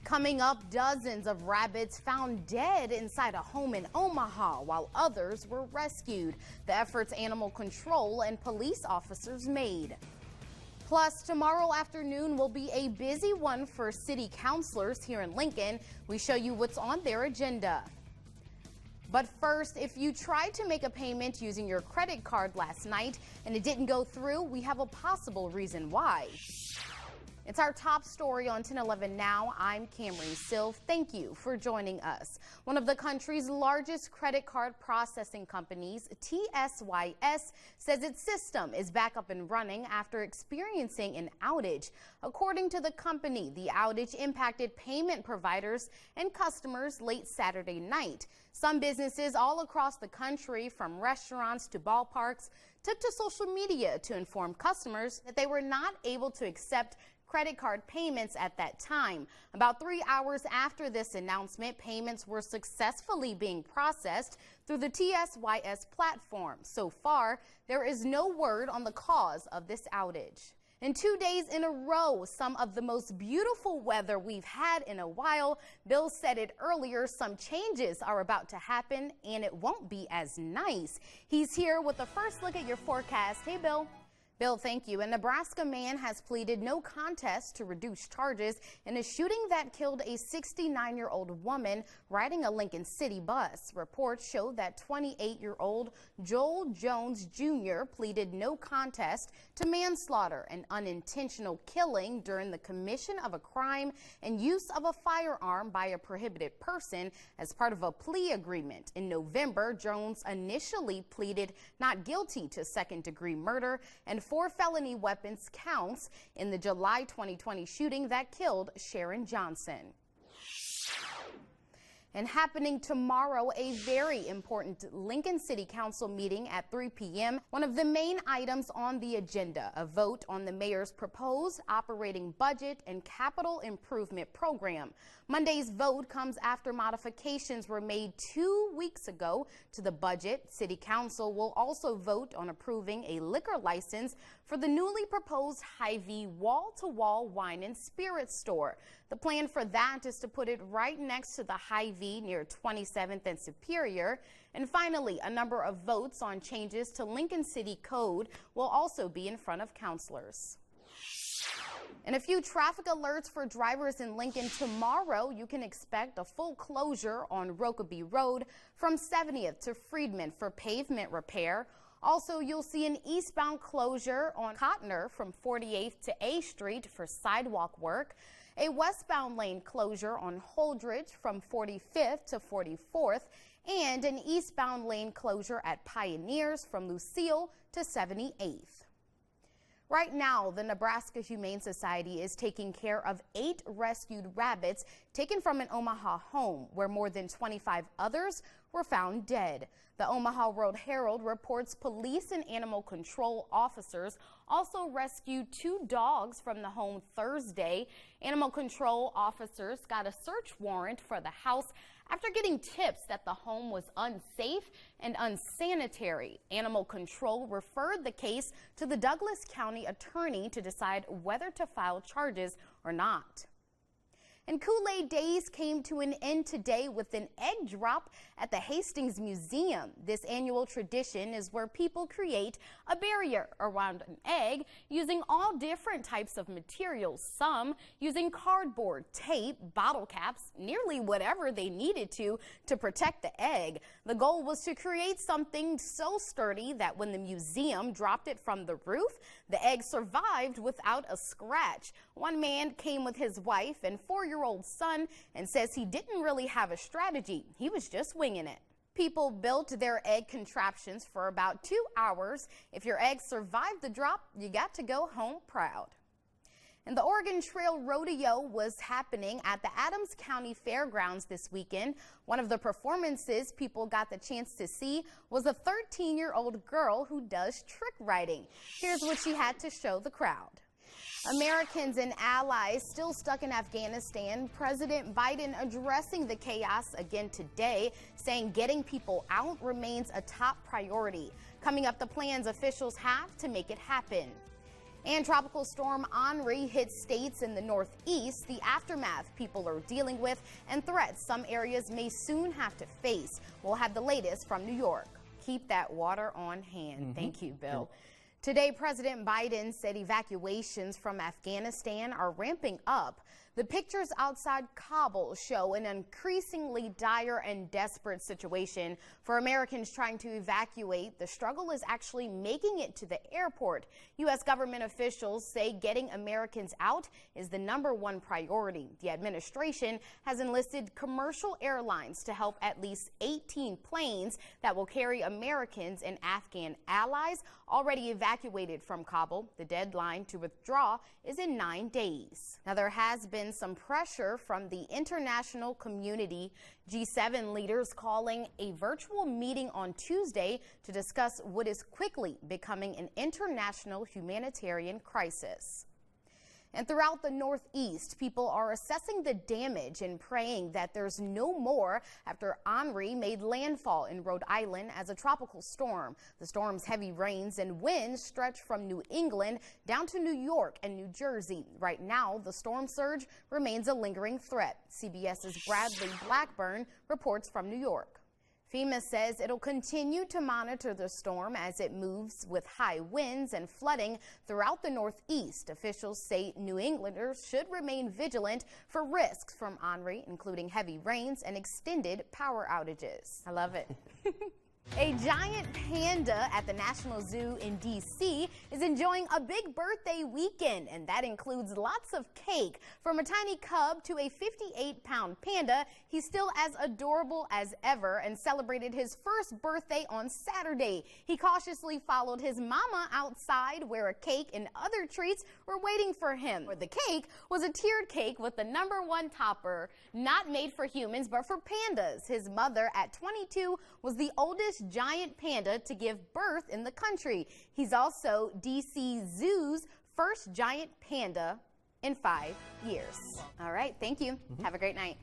Coming up, dozens of rabbits found dead inside a home in Omaha while others were rescued. The efforts animal control and police officers made. Plus, tomorrow afternoon will be a busy one for city councilors here in Lincoln. We show you what's on their agenda. But first, if you tried to make a payment using your credit card last night and it didn't go through, we have a possible reason why. It's our top story on 1011 Now. I'm Kamri Sylve. Thank you for joining us. One of the country's largest credit card processing companies, TSYS, says its system is back up and running after experiencing an outage. According to the company, the outage impacted payment providers and customers late Saturday night. Some businesses all across the country, from restaurants to ballparks, took to social media to inform customers that they were not able to accept credit card payments at that time. About 3 hours after this announcement, payments were successfully being processed through the TSYS platform. So far, there is no word on the cause of this outage. And 2 days in a row, some of the most beautiful weather we've had in a while. Bill said it earlier, some changes are about to happen and it won't be as nice. He's here with the first look at your forecast. Hey, Bill. Bill, thank you. A Nebraska man has pleaded no contest to reduce charges in a shooting that killed a 69-year-old woman riding a Lincoln City bus. Reports show that 28-year-old Joel Jones Jr. pleaded no contest to manslaughter and unintentional killing during the commission of a crime and use of a firearm by a prohibited person as part of a plea agreement. In November, Jones initially pleaded not guilty to second-degree murder and 4 felony weapons counts in the July 2020 shooting that killed Sharon Johnson. And happening tomorrow, a very important Lincoln City Council meeting at 3 p.m. One of the main items on the agenda, a vote on the mayor's proposed operating budget and capital improvement program. Monday's vote comes after modifications were made 2 weeks ago to the budget. City Council will also vote on approving a liquor license for the newly proposed Hy-Vee wall-to-wall wine and spirits store. The plan for that is to put it right next to the Hy-Vee near 27th and Superior. And finally, a number of votes on changes to Lincoln City Code will also be in front of councilors. And a few traffic alerts for drivers in Lincoln tomorrow. You can expect a full closure on Rokeby Road from 70th to Freedman for pavement repair. Also, you'll see an eastbound closure on Cotner from 48th to A Street for sidewalk work. A westbound lane closure on Holdridge from 45th to 44th, and an eastbound lane closure at Pioneers from Lucille to 78th. Right now, the Nebraska Humane Society is taking care of 8 rescued rabbits taken from an Omaha home where more than 25 others were found dead. The Omaha World-Herald reports police and animal control officers also rescued 2 dogs from the home Thursday. Animal control officers got a search warrant for the house after getting tips that the home was unsafe and unsanitary. Animal control referred the case to the Douglas County attorney to decide whether to file charges or not. And Kool-Aid Days came to an end today with an egg drop at the Hastings Museum. This annual tradition is where people create a barrier around an egg using all different types of materials, some using cardboard, tape, bottle caps, nearly whatever they needed to protect the egg. The goal was to create something so sturdy that when the museum dropped it from the roof, the egg survived without a scratch. One man came with his wife and 4-year-old son and says he didn't really have a strategy. He was just winging it. People built their egg contraptions for about 2 hours. If your egg survived the drop, you got to go home proud. And the Oregon Trail Rodeo was happening at the Adams County Fairgrounds this weekend. One of the performances people got the chance to see was a 13-year-old girl who does trick riding. Here's what she had to show the crowd. Americans and allies still stuck in Afghanistan. President Biden addressing the chaos again today, saying getting people out remains a top priority. Coming up, the plans officials have to make it happen. And Tropical Storm Henri hit states in the northeast. The aftermath people are dealing with and threats some areas may soon have to face. We'll have the latest from New York. Keep that water on hand. Thank you, Bill. Today, President Biden said evacuations from Afghanistan are ramping up. The pictures outside Kabul show an increasingly dire and desperate situation for Americans trying to evacuate. The struggle is actually making it to the airport. U.S. government officials say getting Americans out is the #1 priority. The administration has enlisted commercial airlines to help at least 18 planes that will carry Americans and Afghan allies already evacuated from Kabul. The deadline to withdraw is in 9 days. Now, there has been some pressure from the international community. G7 leaders calling a virtual meeting on Tuesday to discuss what is quickly becoming an international humanitarian crisis. And throughout the Northeast, people are assessing the damage and praying that there's no more after Henri made landfall in Rhode Island as a tropical storm. The storm's heavy rains and winds stretch from New England down to New York and New Jersey. Right now, the storm surge remains a lingering threat. CBS's Bradley Blackburn reports from New York. FEMA says it'll continue to monitor the storm as it moves with high winds and flooding throughout the Northeast. Officials say New Englanders should remain vigilant for risks from Henri, including heavy rains and extended power outages. I love it. A giant panda at the National Zoo in D.C. is enjoying a big birthday weekend, and that includes lots of cake. From a tiny cub to a 58-pound panda, he's still as adorable as ever and celebrated his first birthday on Saturday. He cautiously followed his mama outside where a cake and other treats were waiting for him. The cake was a tiered cake with the #1 topper, not made for humans but for pandas. His mother, at 22, was the oldest giant panda to give birth in the country. He's also D.C. Zoo's first giant panda in 5 years. All right, thank you. Have a great night.